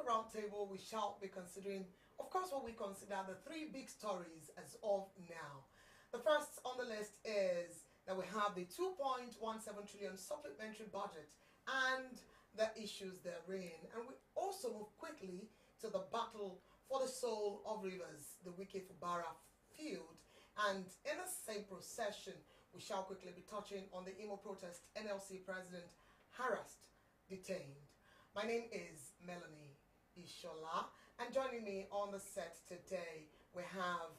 roundtable, we shall be considering, of course, what we consider the three big stories as of now. The first on the list is that we have the 2.17 trillion supplementary budget and the issues therein. And we also move quickly to the battle for the soul of rivers, the Wike-Fubara Feud. And in the same procession, we shall quickly be touching on the Imo protest NLC President Harrassed, Detained. My name is Melanie Ishola, and joining me on the set today, we have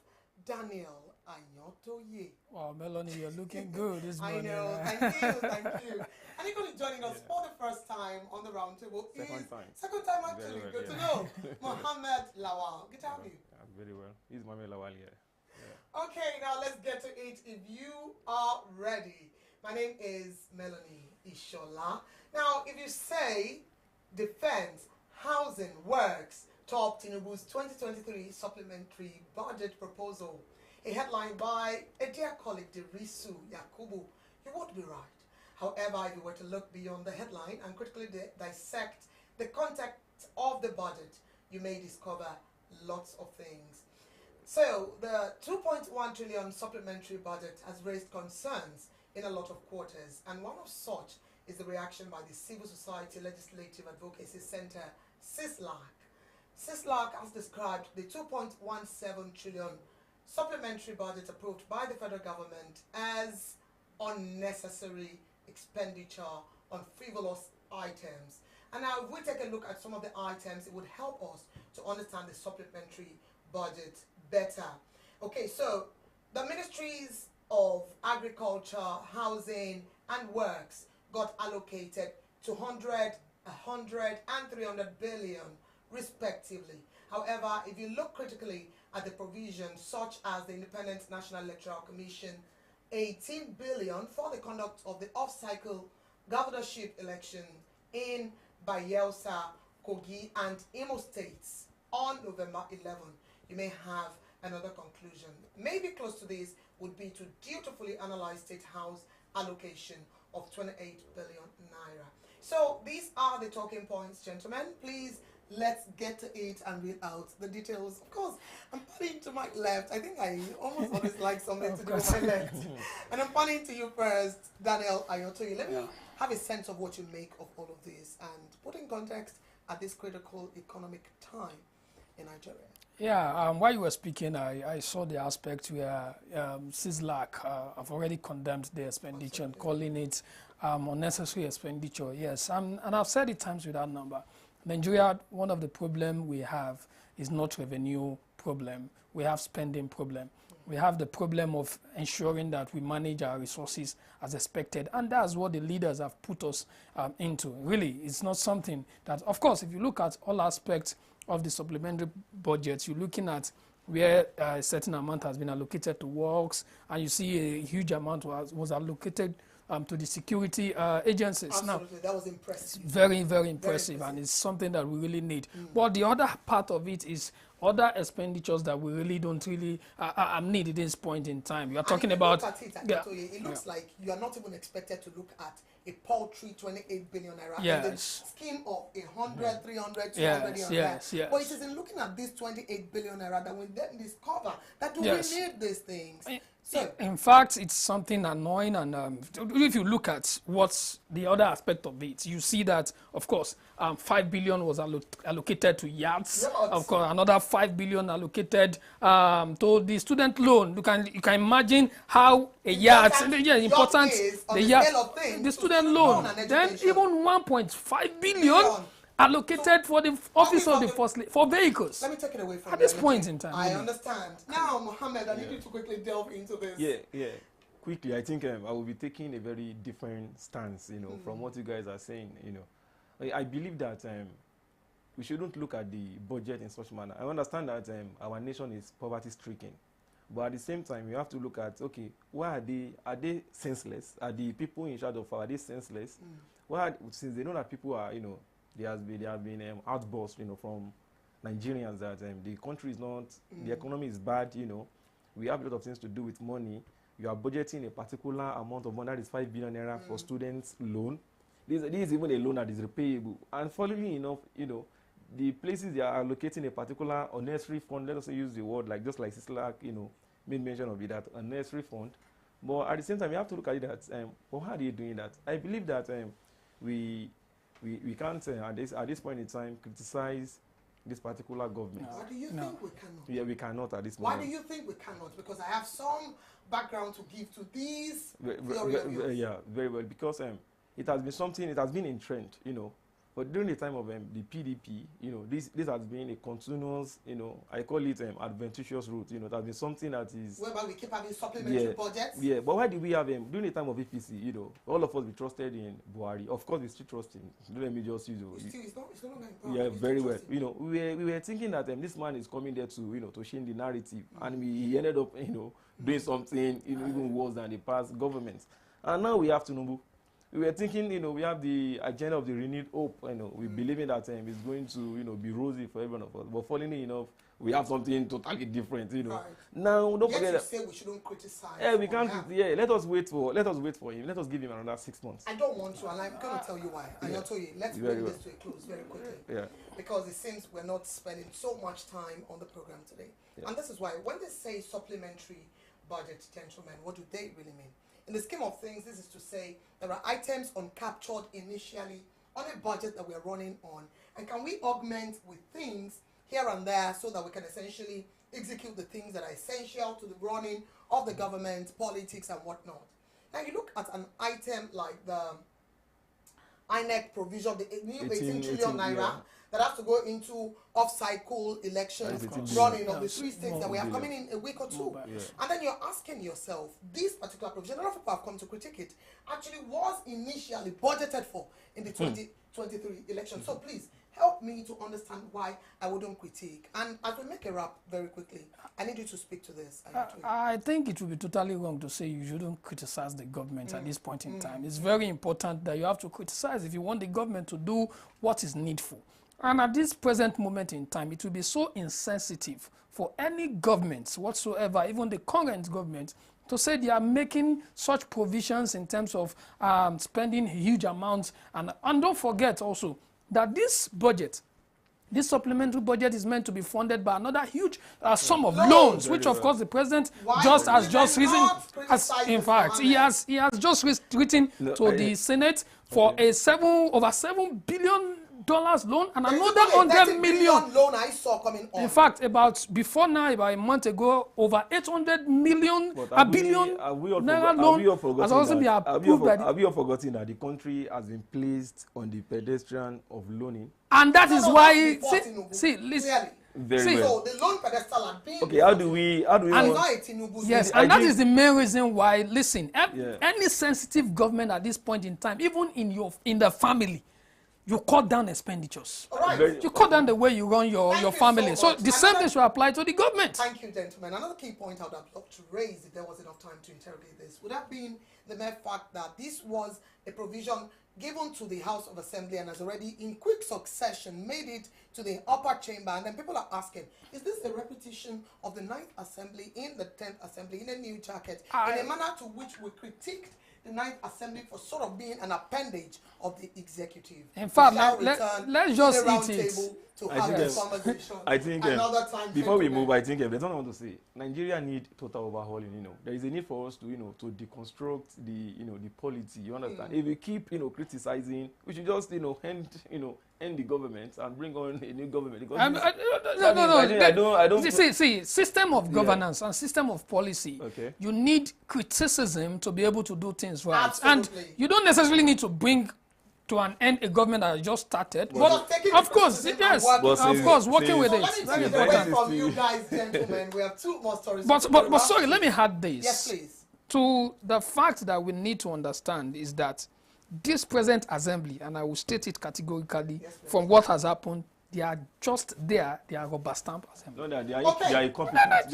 Daniel Ayotoye. Wow, Melanie, you're looking good this morning. I know, thank you, thank you. And equally joining us for the first time on the roundtable second time actually, well, good yeah. to know, Mohammed Lawal. Good to have you. Very well. He's Mohammed Lawal here. Okay, now let's get to it if you are ready. My name is Melanie Ishola. Now, if you say defense, housing, works, top Tinubu's 2023 supplementary budget proposal, a headline by a dear colleague, Derisu Yakubu, you would be right. However, if you were to look beyond the headline and critically dissect the context of the budget, you may discover lots of things. So, the 2.1 trillion supplementary budget has raised concerns in a lot of quarters, and one of such is the reaction by the Civil Society Legislative Advocacy Center, CISLAC. CISLAC has described the 2.17 trillion supplementary budget approved by the federal government as unnecessary expenditure on frivolous items. And now if we take a look at some of the items, it would help us to understand the supplementary budget better. Okay, so the ministries of agriculture, housing, and works got allocated 200, 100, and 300 billion respectively. However, if you look critically at the provisions such as the Independent National Electoral Commission, 18 billion for the conduct of the off-cycle governorship election in Bayelsa, Kogi, and Imo states on November 11, you may have another conclusion. Maybe close to this would be to dutifully analyze State House allocation of 28 billion naira. So these are the talking points, gentlemen. Please, let's get to it and read out the details. Of course, I'm pointing to my left. I think I almost always like something to do with my left. And I'm pointing to you first, Daniel Ayotoye. Let me have a sense of what you make of all of this and put in context at this critical economic time in Nigeria. Yeah, while you were speaking, I saw the aspect where CISLAC have already condemned the expenditure and calling it unnecessary expenditure. Yes, and I've said it times without number. Nigeria, one of the problems we have is not revenue problem. We have spending problem. We have the problem of ensuring that we manage our resources as expected. And that's what the leaders have put us into. Really, it's not something that, of course, if you look at all aspects of the supplementary budget, you're looking at where a certain amount has been allocated to works, and you see a huge amount was allocated to the security agencies. Absolutely, now, that was impressive. Very, very impressive, and it's something that we really need. But the other part of it is other expenditures that we really don't really need at this point in time. You are talking about... It looks like you are not even expected to look at a paltry 28 billion naira in the scheme of 100, 300, 200 yes. But it is in looking at this 28 billion naira that we then discover that we need these things. So, in fact, it's something annoying, and if you look at what's the other aspect of it, you see that, of course, 5 billion was allocated to yachts. Of course, another 5 billion allocated to the student loan. You can imagine how a yacht, important, the student loan. Then even 1.5 billion. Allocated for the office of the first for vehicles. Let me take it away from at this point in time. I understand. Now, Mohammed, I need you to quickly delve into this. Yeah. Quickly, I think I will be taking a very different stance, from what you guys are saying. I believe that we shouldn't look at the budget in such manner. I understand that our nation is poverty-stricken, but at the same time, we have to look at why are they? Are they senseless? Are the people in charge of are they senseless? Since they know that people are there have been outbursts, from Nigerians that the country is not, the economy is bad, we have a lot of things to do with money. You are budgeting a particular amount of money, that is 5 billion naira for students' loan. This is even a loan that is repayable. And funnily enough, the places they are allocating a particular unnecessary fund, let us use the word like, just like Sister, made mention of it, that unnecessary fund. But at the same time, you have to look at it that, well, how are they doing that? I believe that we can't, at this point in time, criticize this particular government. Why do you think we cannot? Yeah, we cannot at this moment. Why do you think we cannot? Because I have some background to give to these. Yeah, very well. Because it has been something, it has been in trend, But during the time of the PDP, this has been a continuous, I call it adventitious route. It has been something that is. Whereby we keep having supplementary budgets. Yeah, but why did we have during the time of APC? All of us we trusted in Buhari. Of course, we still trust him. Let me just use it's not yeah, very well. We were thinking that this man is coming there to to change the narrative, and he ended up doing something even worse than the past governments. And now we have Tinubu. We were thinking, we have the agenda of the renewed hope. We believe in that it's going to, be rosy for everyone of us. But funnily enough, we have something totally different. Right. Now, don't forget that. Say we shouldn't criticize. Yeah, we can't. Yeah, let us wait for him. Let us give him another 6 months. I don't want to, and I'm going to tell you why. And I'll tell you. Let's bring this to a close very quickly. Yeah. Because it seems we're not spending so much time on the program today. Yeah. And this is why when they say supplementary budget, gentlemen, what do they really mean? In the scheme of things, this is to say there are items uncaptured initially on a budget that we're running on. And can we augment with things here and there so that we can essentially execute the things that are essential to the running of the government, politics, and whatnot? Now, you look at an item like the INEC provision, the new 18 trillion naira that has to go into off-cycle elections running of the 3 states that we have coming in a week or two. And then you're asking yourself, this particular provision, a lot of people have come to critique it, actually was initially budgeted for in the 2023 election. So please, help me to understand why I wouldn't critique. And as we make a wrap very quickly, I need you to speak to this. I think it would be totally wrong to say you shouldn't criticize the government at this point in time. It's very important that you have to criticize if you want the government to do what is needful. And at this present moment in time, it will be so insensitive for any government whatsoever, even the current government, to say they are making such provisions in terms of spending huge amounts. And don't forget also that this budget, this supplementary budget is meant to be funded by another huge sum of loans, which of course the president has just written, in fact, he has just written to the Senate for a over $7 billion loan and another 100 million loan I saw coming on. In fact, about a month ago, over 800 million, billion naira loan has also been approved. Have we all forgotten that the country has been placed on the pedestrian of loaning? And that is why, listen. So the loan pedestal had been. Okay, how do we? Yes, and that is the main reason why. Listen, any sensitive government at this point in time, even in the family, you cut down expenditures. Right. You cut down the way you run your family. So the same thing should apply to the government. Thank you, gentlemen. Another key point I would have loved to raise, if there was enough time to interrogate this, would have been the mere fact that this was a provision given to the House of Assembly and has already, in quick succession, made it to the upper chamber. And then people are asking, is this a repetition of the 9th Assembly in the 10th Assembly in a new jacket, in a manner to which we critiqued the 9th Assembly for sort of being an appendage of the executive? In fact, let's just eat it. To have this conversation. I think another time before we move, I think there's something I want to say. Nigeria need total overhauling. There is a need for us to to deconstruct the polity. You understand? If we keep criticizing, we should just end the government and bring on a new government. I don't. See, system of governance and system of policy. Okay. You need criticism to be able to do things right. Absolutely. And you don't necessarily need to bring to an end a government that has just started. But of course, working with it. It's very important. From you guys, gentlemen, we have 2 more stories. But sorry, let me add this. Yes, please. To the fact that we need to understand is that this present assembly, and I will state it categorically, from what has happened, they are just there. They are rubber stamp assembly. No, they are incompetent.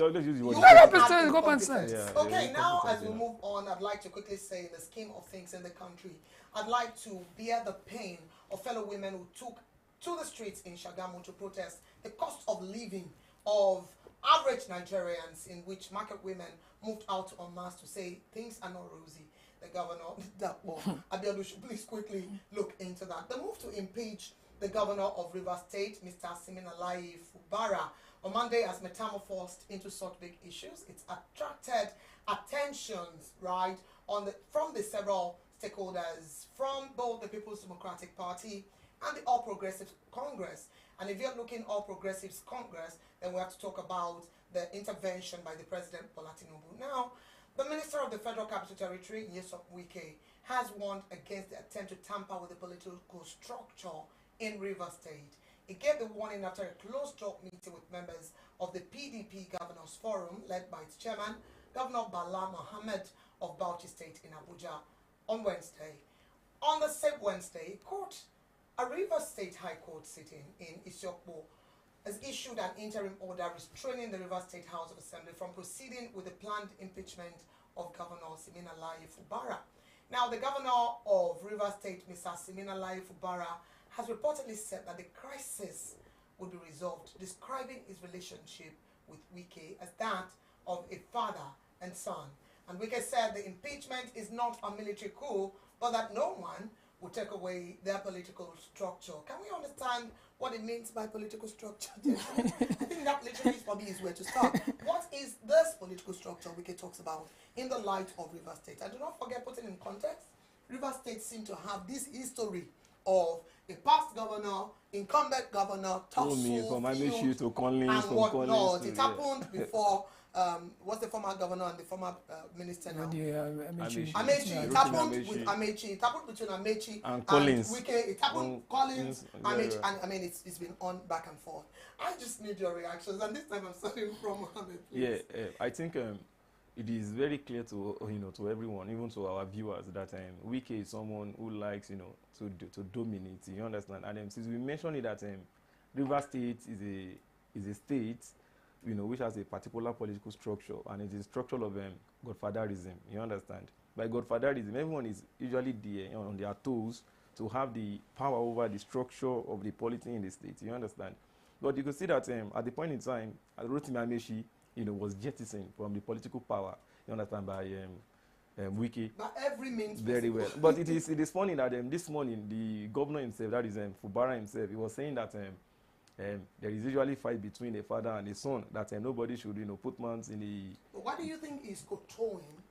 Okay, now as we move on, I'd like to quickly say, in the scheme of things in the country, I'd like to bear the pain of fellow women who took to the streets in Shagamu to protest the cost of living of average Nigerians, in which market women moved out en masse to say things are not rosy. The governor, Abiodun should please quickly look into that. The move to impeach the the governor of Rivers State, Mr. Wike-Fubara, on Monday has metamorphosed into such big issues. It's attracted attentions, right, from the several stakeholders, from both the People's Democratic Party and the All Progressives Congress. And if you're looking All Progressives Congress, then we have to talk about the intervention by the President Bola Tinubu. Now, the Minister of the Federal Capital Territory, Nyesom Wike, has warned against the attempt to tamper with the political structure in Rivers State. He gave the warning after a closed-door meeting with members of the PDP Governors Forum, led by its chairman, Governor Bala Mohammed of Bauchi State in Abuja, on Wednesday. On the same Wednesday, a Rivers State High Court sitting in Isiokpo has issued an interim order restraining the Rivers State House of Assembly from proceeding with the planned impeachment of Governor Siminalayi Fubara. Now, the governor of Rivers State, Mr. Siminalayi Fubara, has reportedly said that the crisis would be resolved, describing his relationship with Wike as that of a father and son. And Wike said the impeachment is not a military coup, but that no one will take away their political structure. Can we understand what it means by political structure? I think that literally is probably his way to start. What is this political structure Wike talks about in the light of Rivers State? And do not forget, putting in context, Rivers State seem to have this history of a past governor, incumbent governor, tussle, feud, and whatnot. It happened before. What's the former governor and the former minister now? Amechi. It happened with Amechi. It happened between Amechi and Wike. It happened Collins, Amechi, and I mean it's been on back and forth. I just need your reactions, and this time I'm starting from Mohammed. Yeah, I think it is very clear to to everyone, even to our viewers, that Wike is someone who likes to dominate. You understand? And since we mentioned it, that Rivers State is a state which has a particular political structure, and it is structure of godfatherism. You understand? By godfatherism, everyone is usually there on their toes to have the power over the structure of the polity in the state. You understand? But you could see that at the point in time, Rotimi Amechi, was jettisoned from the political power. You understand? By Wike. By every means very well. But it is funny that this morning the governor himself, that is Fubara himself, he was saying that there is usually fight between a father and a son, that nobody should put mouths in the. But what do you think is kowtowing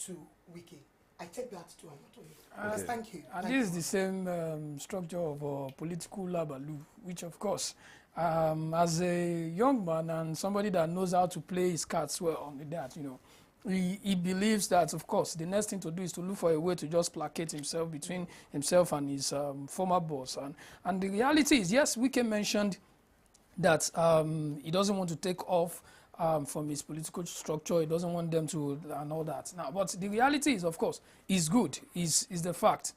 to Wike? I take that to another. Okay. Thank you. And this is the same structure of political labaloo, which of course, as a young man and somebody that knows how to play his cards well on that, he believes that, of course, the next thing to do is to look for a way to just placate himself between himself and his former boss. And the reality is, yes, Wike mentioned that he doesn't want to take off from his political structure. He doesn't want them to and all that. Now, but the reality is, of course, is good, is the fact.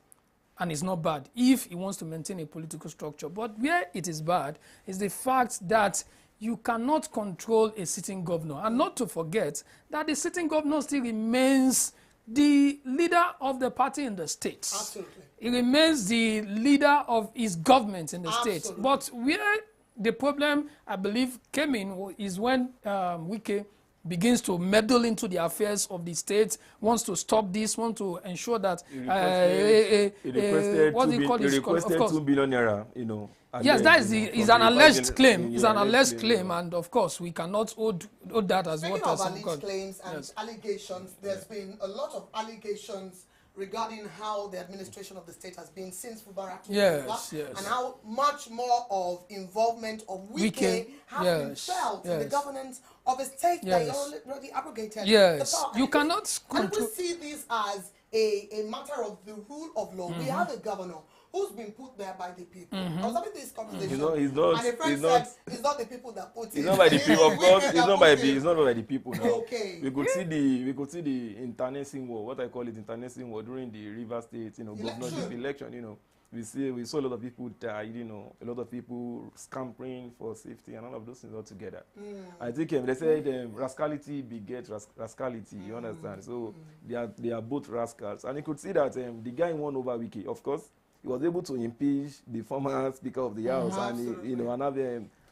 And it's not bad if he wants to maintain a political structure. But where it is bad is the fact that you cannot control a sitting governor. And not to forget that the sitting governor still remains the leader of the party in the state. Absolutely. He remains the leader of his government in the state. But where the problem, I believe, came in is when Wike begins to meddle into the affairs of the state, wants to stop this, wants to ensure that he requested 2 billion naira, yes, that is an alleged claim. It's an alleged claim, and of course we cannot hold that as what has Speaking of alleged claims and allegations, there's been a lot of allegations regarding how the administration of the state has been since Fubara took over, and how much more of involvement of Wike has been felt in the governance of a state that already abrogated the power. You cannot control. And we see this as a matter of the rule of law. We have a governor who's been put there by the people. I was having this conversation, and a friend said, it's not the people that put it. It's not by the people, of course. It's not by the people now. Okay. We could see the internecine war, what I call it, internecine war during the Rivers State, governorship election. We saw a lot of people die, a lot of people scampering for safety and all of those things all together. I think they said rascality begets rascality, you understand? So they are both rascals. And you could see that the guy won over Wike, of course. He was able to impeach the former Speaker of the House, and and have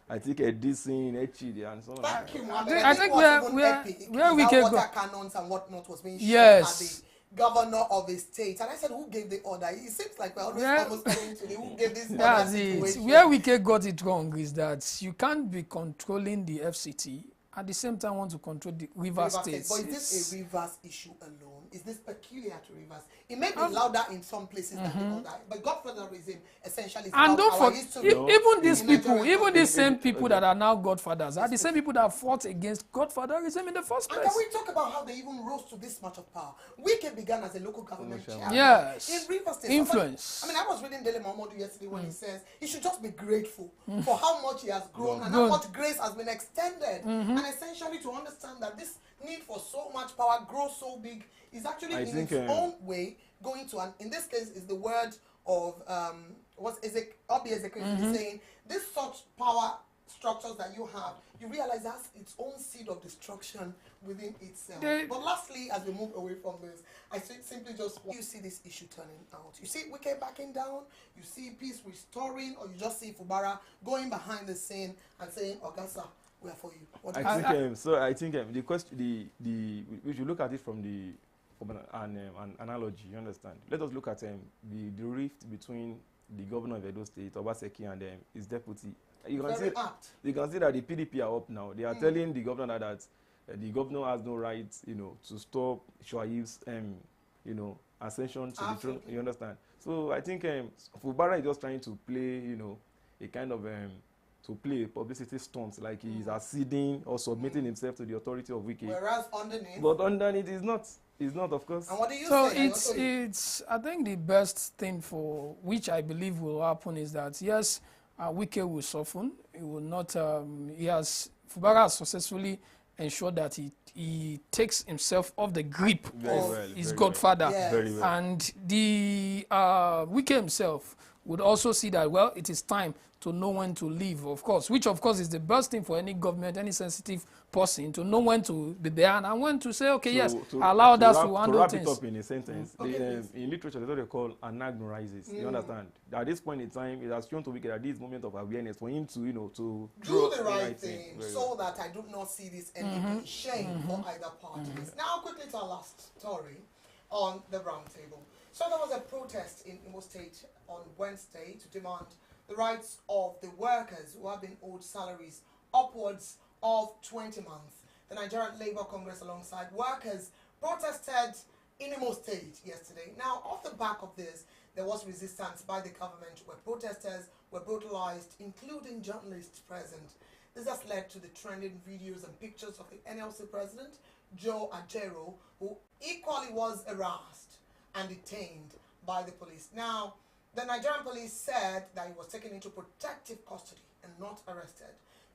I think a decent HG and so on. I think where we can go. Water cannons and whatnot was being shot at governor of a state. And I said, who gave the order? It seems like we're always almost coming to the who gave this order. That's it. Where Wike got it wrong is that you can't be controlling the FCT at the same time want to control the Rivers State. But is this a Rivers issue alone? Is this peculiar to Rivers? It may be louder in some places than the other, but godfatherism essentially is and don't our forget, history. even these people, even these same people that are now godfathers, are the same people that fought against godfatherism in the first place. And can we talk about how they even rose to this much of power? Wike began as a local government chairman. Yes. In Rivers State. Influence. I was reading Dele Momodu yesterday when he says he should just be grateful for how much he has grown and how much grace has been extended. And essentially to understand that this need for so much power grows so big is actually in its own way going to, and in this case is the word of Obi Ezekiel saying this such power structures that you have, you realize that's its own seed of destruction within itself. But lastly, as we move away from this, I simply just want you see this issue turning out. You see Wike backing down, you see peace restoring, or you just see Fubara going behind the scene and saying, Augusta, we are for you. I think the question, we should look at it from an analogy. You understand? Let us look at the rift between the governor of Edo State, Obaseki, and his deputy. You can see that the PDP are up now. They are telling the governor that the governor has no right, to stop Shuaib's, ascension to the throne. You understand? So I think Fubara is just trying to play, a kind of to play publicity stunts, like he is acceding or submitting himself to the authority of Wike. Whereas underneath, but underneath is not. It's not, of course. And what do you say? It's I think the best thing for which I believe will happen is that yes, Wike will soften. He will not. Fubara has successfully ensured that he takes himself off the grip of his godfather, and the Wike himself would also see that it is time to know when to leave, of course, which of course is the best thing for any government, any sensitive person, to know when to be there and when to say, okay, allow us to handle things. To wrap it up in a sentence, in literature, that's what they call anagnorisis. You understand? At this point in time, it has shown to Wike that this moment of awareness for him to, to do the right thing, so that I do not see this ending in shame for either party. Now, quickly to our last story on the round table. So there was a protest in Imo State on Wednesday to demand the rights of the workers who have been owed salaries upwards of 20 months. The Nigerian Labour Congress alongside workers protested in Imo State yesterday. Now, off the back of this, there was resistance by the government where protesters were brutalized, including journalists present. This has led to the trending videos and pictures of the NLC president, Joe Ajero, who equally was harassed and detained by the police. Now, the Nigerian police said that he was taken into protective custody and not arrested.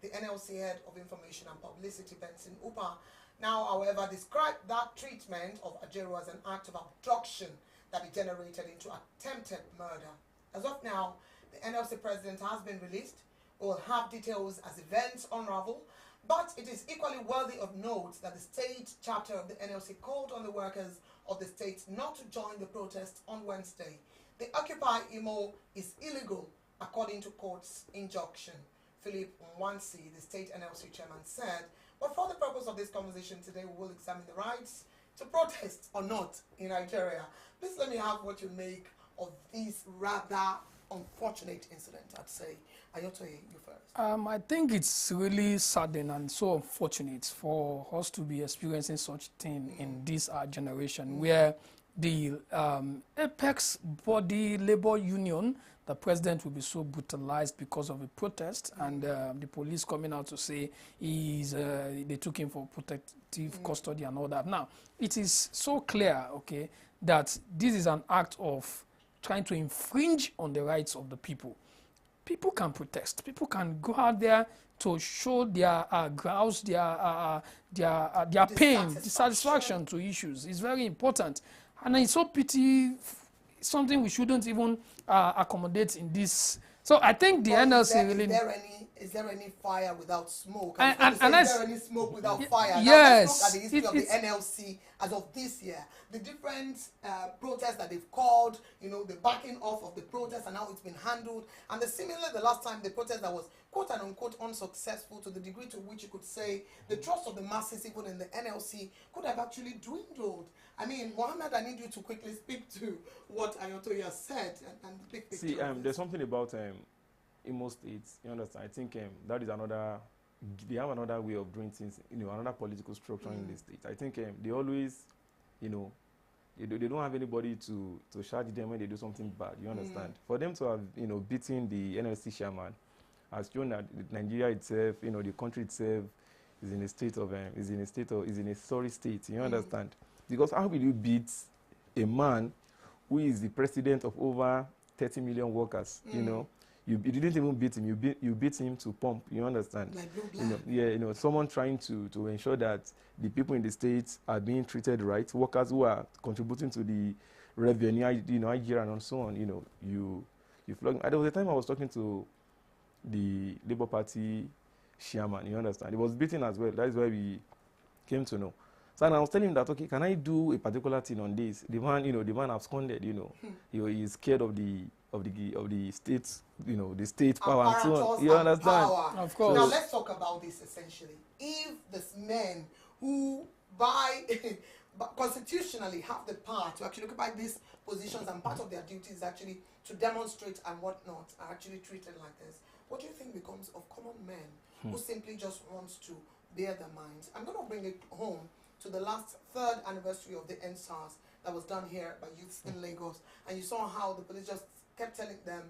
The NLC head of information and publicity, Benson Upa, now, however, described that treatment of Ajero as an act of abduction that degenerated into attempted murder. As of now, the NLC president has been released. We will have details as events unravel, but it is equally worthy of note that the state chapter of the NLC called on the workers of the state not to join the protest on Wednesday. The Occupy Imo is illegal according to court's injunction. Philip Nwansi, the state NLC chairman, said, but for the purpose of this conversation today, we will examine the rights to protest or not in Nigeria. Please let me have what you make of this rather unfortunate incident, I'd say. Ayotoye, you first. I think it's really saddening and so unfortunate for us to be experiencing such thing in this generation where the apex body labor union, the president will be so brutalized because of a protest, and the police coming out to say they took him for protective custody and all that. Now, it is so clear, okay, that this is an act of trying to infringe on the rights of the people. People can protest. People can go out there to show their grouse, their pain, dissatisfaction to issues. It's very important. And it's so pity, something we shouldn't even accommodate in this. So I think the NLC really... Is there any fire without smoke? And is there any smoke without fire? Yes. Now, let's look at the history of the NLC as of this year. The different protests that they've called, the backing off of the protest and how it's been handled. And the last time the protest that was quote and unquote unsuccessful to the degree to which you could say the trust of the masses even in the NLC could have actually dwindled. I mean, Mohammed, I need you to quickly speak to what Ayotoye has said and the big picture. See, there's something about Imo State, you understand? I think that is another, they have another way of doing things, another political structure in the state. I think they always, they don't have anybody to charge them when they do something bad, you understand? For them to have, beaten the NLC chairman has shown that Nigeria itself, the country itself is in a sorry state, you understand? Because how will you beat a man who is the president of over 30 million workers, You didn't even beat him. You beat him to pump. You understand? Like someone trying to ensure that the people in the states are being treated right. Workers who are contributing to the revenue, IGR and so on. You flog. There was a time I was talking to the Labour Party chairman. You understand? He was beaten as well. That is why we came to know. So I was telling him that, okay, can I do a particular thing on this? The man absconded. He is scared of the state's, the state power and so on. You understand? Power. Of course. Now let's talk about this essentially. If these men who constitutionally have the power to actually occupy these positions and part of their duty is actually to demonstrate and whatnot are actually treated like this, what do you think becomes of common men who simply just wants to bear their minds? I'm going to bring it home to the last 3rd anniversary of the NSAS that was done here by youths in Lagos, and you saw how the police just kept telling them,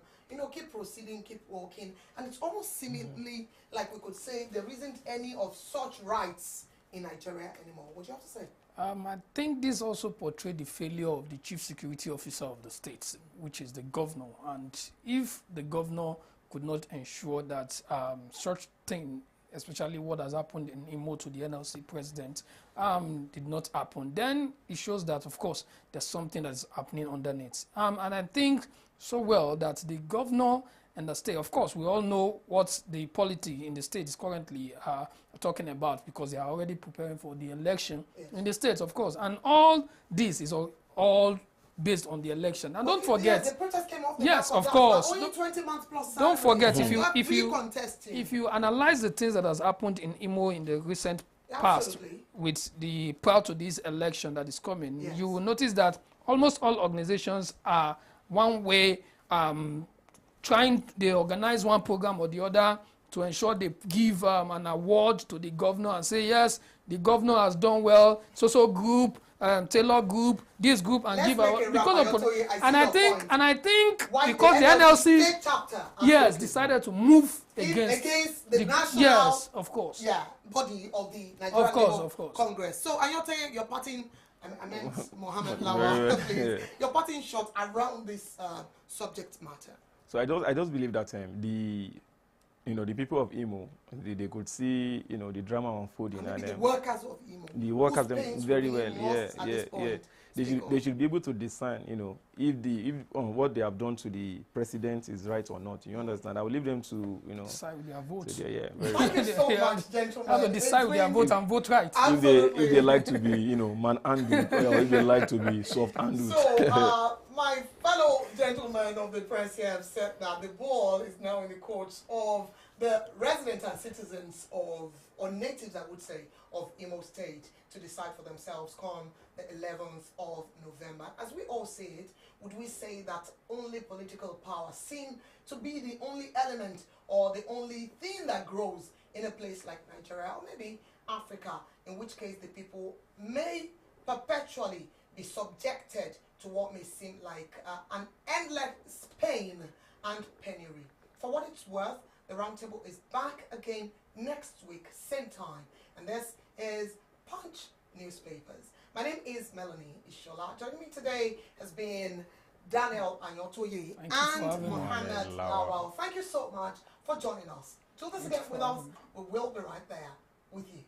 keep proceeding, keep walking, and it's almost seemingly like we could say there isn't any of such rights in Nigeria anymore. What do you have to say? I think this also portrayed the failure of the chief security officer of the state, which is the governor. And if the governor could not ensure that such thing, especially what has happened in Imo to the NLC president, did not happen, then it shows that, of course, there's something that's happening underneath. And I think so well that the governor and the state, of course, we all know what the polity in the state is currently talking about, because they are already preparing for the election in the states, of course. And all this is all based on the election. And don't forget, the protest came off the yes, back of that, course. only 20 months plus Don't forget, if if you analyze the things that has happened in Imo in the recent past, with the prior to this election that is coming, you will notice that almost all organizations are one way they organize one program or the other to ensure they give an award to the governor and say, yes, the governor has done well, so group, Taylor group, this group, and give award. And I think because the NLC decided to move against the national of course. Body of the Nigerian Congress. So Ayotoye, you're parting, I meant Mohammed Lawa, please. You're parting short around this subject matter. So I just believe that the people of Imo, they could see, the drama unfolding. And the workers of Imo. The workers them very well. Yeah. They should be able to discern, if what they have done to the president is right or not. You understand? I will leave them to, decide with their vote. Thank you so much, gentlemen. Have to decide with their vote and vote right. If they like to be, man-handled, or if they like to be soft-handled. So, my fellow gentlemen of the press here have said that the ball is now in the courts of the residents and citizens or natives, I would say, of Imo State to decide for themselves come the 11th of November. As we all see it, would we say that only political power seem to be the only element or the only thing that grows in a place like Nigeria or maybe Africa, in which case the people may perpetually be subjected to what may seem like an endless pain and penury. For what it's worth, the Roundtable is back again next week, same time. And this is Punch Newspapers. My name is Melanie Ishola. Joining me today has been Daniel Ayotoye and Mohammed Lawal. Thank you so much for joining us. Do this again with us. We will be right there with you.